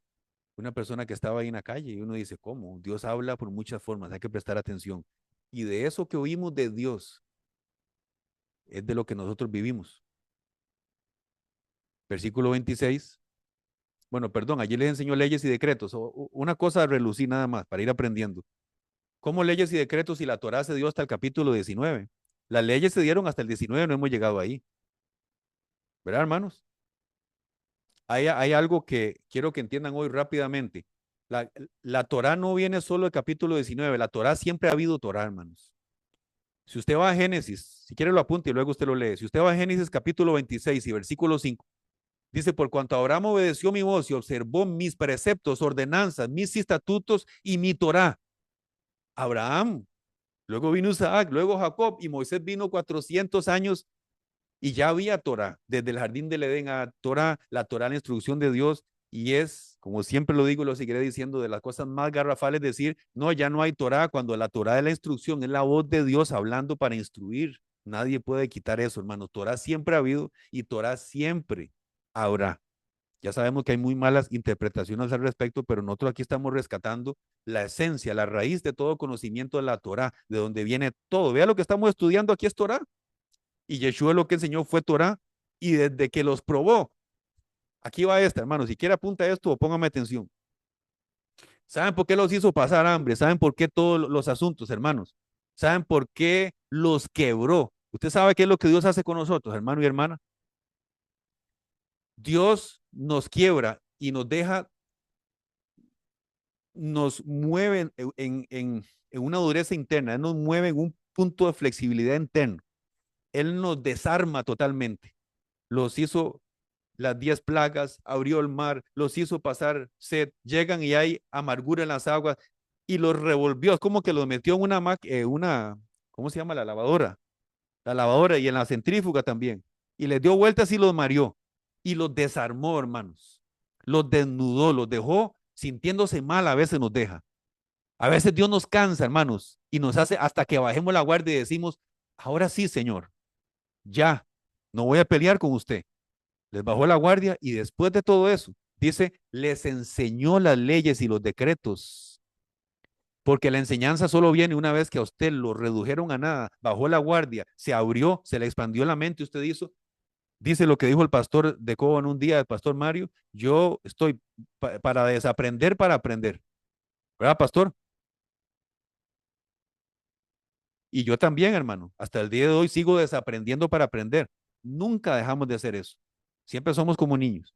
Una persona que estaba ahí en la calle y uno dice, ¿cómo? Dios habla por muchas formas, hay que prestar atención. Y de eso que oímos de Dios es de lo que nosotros vivimos. Versículo 26. Bueno, perdón, allí les enseñó leyes y decretos. Una cosa a relucir nada más para ir aprendiendo. ¿Cómo leyes y decretos si la Torá se dio hasta el capítulo 19? Las leyes se dieron hasta el 19, no hemos llegado ahí. ¿Verdad, hermanos? Hay algo que quiero que entiendan hoy rápidamente. La Torá no viene solo del capítulo 19, la Torá siempre ha habido Torá, hermanos. Si usted va a Génesis, si quiere lo apunte y luego usted lo lee. Si usted va a Génesis capítulo 26 y versículo 5, dice, por cuanto Abraham obedeció mi voz y observó mis preceptos, ordenanzas, mis estatutos y mi Torá. Abraham, luego vino Isaac, luego Jacob y Moisés vino 400 años y ya había Torá, desde el jardín del Edén a Torá, la Torá, la instrucción de Dios, y es, como siempre lo digo, lo seguiré diciendo, de las cosas más garrafales, decir, no, ya no hay Torá, cuando la Torá de la instrucción es la voz de Dios hablando para instruir. Nadie puede quitar eso, hermano. Torá siempre ha habido y Torá siempre habrá. Ya sabemos que hay muy malas interpretaciones al respecto, pero nosotros aquí estamos rescatando la esencia, la raíz de todo conocimiento de la Torá, de donde viene todo. Vea lo que estamos estudiando aquí es Torá. Y Yeshua lo que enseñó fue Torah y desde que los probó, aquí va esta, hermano, si quiere apunta esto o póngame atención. ¿Saben por qué los hizo pasar hambre? ¿Saben por qué todos los asuntos, hermanos? ¿Saben por qué los quebró? ¿Usted sabe qué es lo que Dios hace con nosotros, hermano y hermana? Dios nos quiebra y nos deja, nos mueve en una dureza interna, Él nos mueve en un punto de flexibilidad interno. Él nos desarma totalmente. Los hizo las 10 plagas, abrió el mar, los hizo pasar sed, llegan y hay amargura en las aguas y los revolvió, es como que los metió en una, ¿cómo se llama? La lavadora y en la centrífuga también, y les dio vueltas y los mareó y los desarmó, hermanos, los desnudó, los dejó sintiéndose mal, a veces nos deja. A veces Dios nos cansa, hermanos, y nos hace hasta que bajemos la guardia y decimos, ahora sí, Señor, ya, no voy a pelear con usted. Les bajó la guardia y después de todo eso, dice, les enseñó las leyes y los decretos, porque la enseñanza solo viene una vez que a usted lo redujeron a nada, bajó la guardia, se abrió, se le expandió la mente, usted hizo, dice lo que dijo el pastor de Cobo en un día, el pastor Mario, yo estoy para desaprender, para aprender, ¿verdad, pastor? Y yo también, hermano, hasta el día de hoy sigo desaprendiendo para aprender. Nunca dejamos de hacer eso. Siempre somos como niños.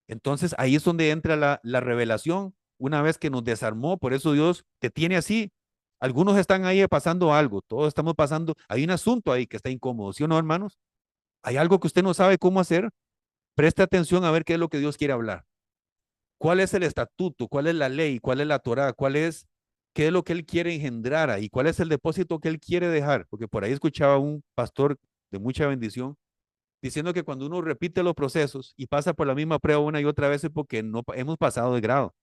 Entonces ahí es donde entra la revelación, una vez que nos desarmó, por eso Dios te tiene así. Algunos están ahí pasando algo, todos estamos pasando, hay un asunto ahí que está incómodo, ¿sí o no, hermanos? Hay algo que usted no sabe cómo hacer, preste atención a ver qué es lo que Dios quiere hablar. ¿Cuál es el estatuto? ¿Cuál es la ley? ¿Cuál es la Torá? ¿Qué es lo que Él quiere engendrar ahí? ¿Cuál es el depósito que Él quiere dejar? Porque por ahí escuchaba un pastor de mucha bendición diciendo que cuando uno repite los procesos y pasa por la misma prueba una y otra vez es porque no hemos pasado de grado.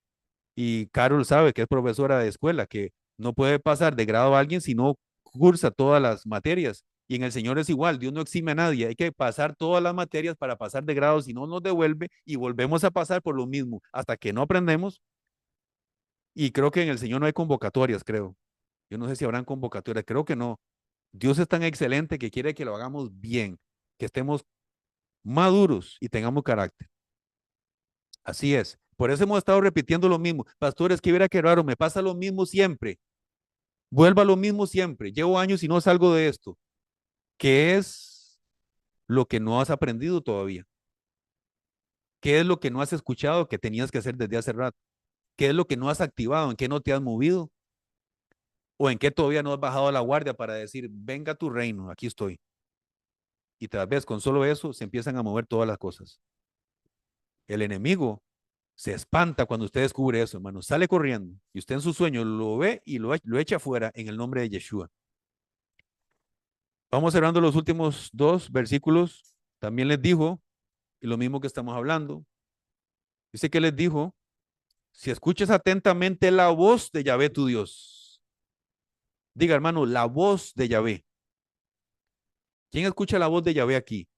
Y Carol sabe que es profesora de escuela, que no puede pasar de grado a alguien si no cursa todas las materias. Y en el Señor es igual, Dios no exime a nadie, hay que pasar todas las materias para pasar de grado, si no nos devuelve y volvemos a pasar por lo mismo hasta que no aprendemos. Y creo que en el Señor no hay convocatorias, creo. Yo no sé si habrán convocatorias, creo que no. Dios es tan excelente que quiere que lo hagamos bien, que estemos maduros y tengamos carácter. Así es. Por eso hemos estado repitiendo lo mismo. Pastores, que viera que raro, me pasa lo mismo siempre. Vuelva a lo mismo siempre. Llevo años y no salgo de esto. ¿Qué es lo que no has aprendido todavía? ¿Qué es lo que no has escuchado que tenías que hacer desde hace rato? ¿Qué es lo que no has activado? ¿En qué no te has movido? ¿O en qué todavía no has bajado la guardia para decir, venga tu reino, aquí estoy? Y tal vez con solo eso se empiezan a mover todas las cosas. El enemigo se espanta cuando usted descubre eso, hermano. Sale corriendo y usted en su sueño lo ve y lo echa afuera en el nombre de Yeshua. Vamos cerrando los últimos dos versículos. También les dijo, y lo mismo que estamos hablando, dice que les dijo, si escuchas atentamente la voz de Yahvé tu Dios. Diga, hermano, la voz de Yahvé. ¿Quién escucha la voz de Yahvé aquí?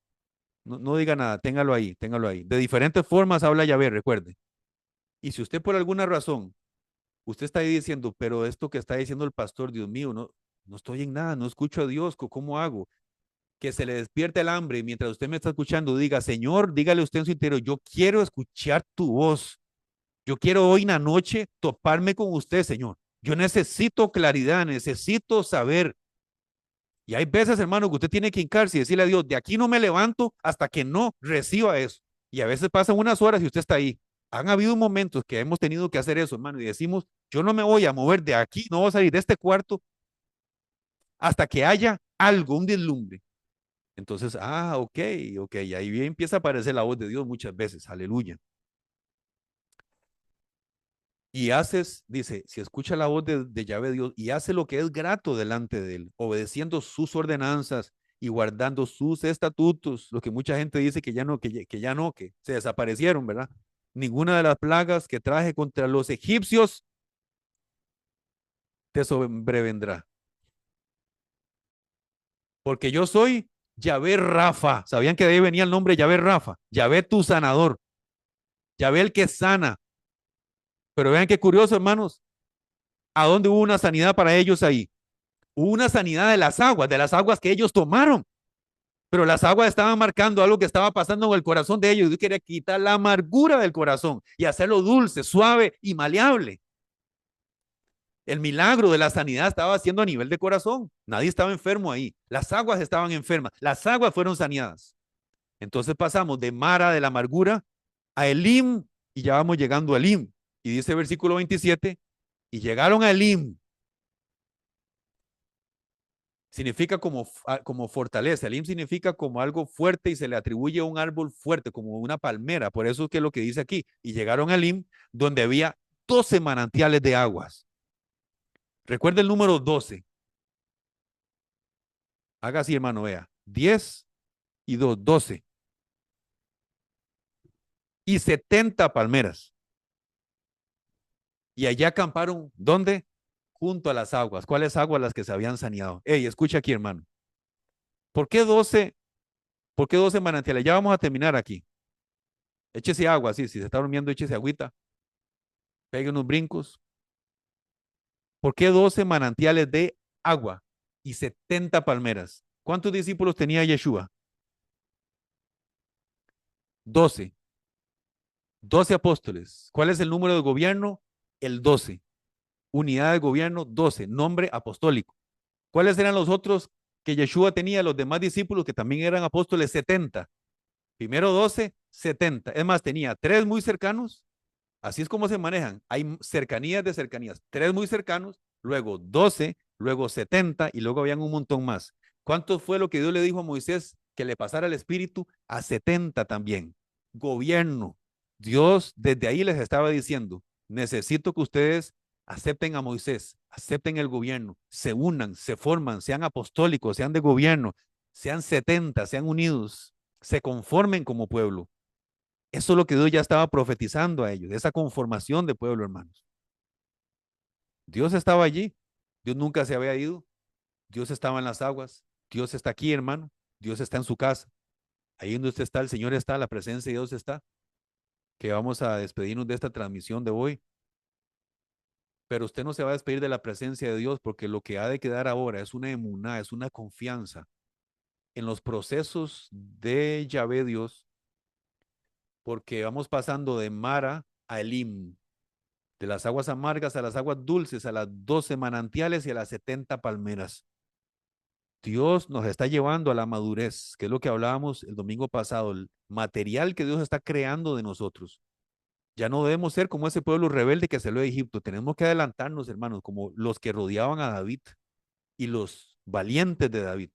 No, no diga nada, téngalo ahí, téngalo ahí. De diferentes formas habla Yahvé, recuerde. Y si usted por alguna razón, usted está ahí diciendo, pero esto que está diciendo el pastor, Dios mío, no, no estoy en nada, no escucho a Dios, ¿cómo hago? Que se le despierte el hambre y mientras usted me está escuchando, diga, Señor, dígale usted en su interior, yo quiero escuchar tu voz. Yo quiero hoy en la noche toparme con usted, Señor. Yo necesito claridad, necesito saber. Y hay veces, hermano, que usted tiene que hincarse y decirle a Dios, de aquí no me levanto hasta que no reciba eso. Y a veces pasan unas horas y usted está ahí. Han habido momentos que hemos tenido que hacer eso, hermano, y decimos, yo no me voy a mover de aquí, no voy a salir de este cuarto hasta que haya algo, un deslumbre. Entonces, ok, ok, y ahí bien empieza a aparecer la voz de Dios muchas veces, aleluya. Y haces, dice, si escucha la voz de Yahvé Dios y hace lo que es grato delante de él, obedeciendo sus ordenanzas y guardando sus estatutos, lo que mucha gente dice que ya no, que se desaparecieron, ¿verdad? Ninguna de las plagas que traje contra los egipcios te sobrevendrá. Porque yo soy Yahvé Rafa. ¿Sabían que de ahí venía el nombre Yahvé Rafa? Yahvé tu sanador. Yahvé el que sana. Pero vean qué curioso, hermanos. ¿A dónde hubo una sanidad para ellos ahí? Hubo una sanidad de las aguas que ellos tomaron. Pero las aguas estaban marcando algo que estaba pasando en el corazón de ellos. Dios quería quitar la amargura del corazón y hacerlo dulce, suave y maleable. El milagro de la sanidad estaba haciendo a nivel de corazón. Nadie estaba enfermo ahí. Las aguas estaban enfermas. Las aguas fueron saneadas. Entonces pasamos de Mara de la amargura a Elim y ya vamos llegando a Elim. Y dice el versículo 27, y llegaron a Elim. Significa como fortaleza. Elim significa como algo fuerte y se le atribuye a un árbol fuerte, como una palmera. Por eso es que es lo que dice aquí. Y llegaron a Elim, donde había 12 manantiales de aguas. Recuerda el número 12. Haga así, hermano, vea. 10 y 2, 12. Y 70 palmeras. Y allá acamparon, ¿dónde? Junto a las aguas. ¿Cuáles aguas? Las que se habían saneado. Ey, escucha aquí, hermano. ¿Por qué 12? ¿Por qué 12 manantiales? Ya vamos a terminar aquí. Échese agua, sí, si se está durmiendo, échese agüita. Pegue unos brincos. ¿Por qué 12 manantiales de agua y 70 palmeras? ¿Cuántos discípulos tenía Yeshua? 12. 12 apóstoles. ¿Cuál es el número de gobierno? El 12. Unidad de gobierno, 12. Nombre apostólico. ¿Cuáles eran los otros que Yeshua tenía, los demás discípulos que también eran apóstoles? 70. Primero 12, 70. Es más, tenía 3 muy cercanos. Así es como se manejan. Hay cercanías de cercanías. 3 muy cercanos, luego 12, luego 70 y luego habían un montón más. ¿Cuánto fue lo que Dios le dijo a Moisés que le pasara el Espíritu? A 70 también. gobierno. Dios desde ahí les estaba diciendo, necesito que ustedes acepten a Moisés, acepten el gobierno, se unan, se forman, sean apostólicos, sean de gobierno, sean 70, sean unidos, se conformen como pueblo. Eso es lo que Dios ya estaba profetizando a ellos, esa conformación de pueblo, hermanos. Dios estaba allí, Dios nunca se había ido, Dios estaba en las aguas, Dios está aquí, hermano, Dios está en su casa. Ahí donde usted está, el Señor está, la presencia de Dios está, que vamos a despedirnos de esta transmisión de hoy. Pero usted no se va a despedir de la presencia de Dios porque lo que ha de quedar ahora es una emuná, es una confianza en los procesos de Yahvé Dios, porque vamos pasando de Mara a Elim, de las aguas amargas a las aguas dulces, a las 12 manantiales y a las 70 palmeras. Dios nos está llevando a la madurez, que es lo que hablábamos el domingo pasado, el material que Dios está creando de nosotros. Ya no debemos ser como ese pueblo rebelde que salió de Egipto. Tenemos que adelantarnos, hermanos, como los que rodeaban a David y los valientes de David.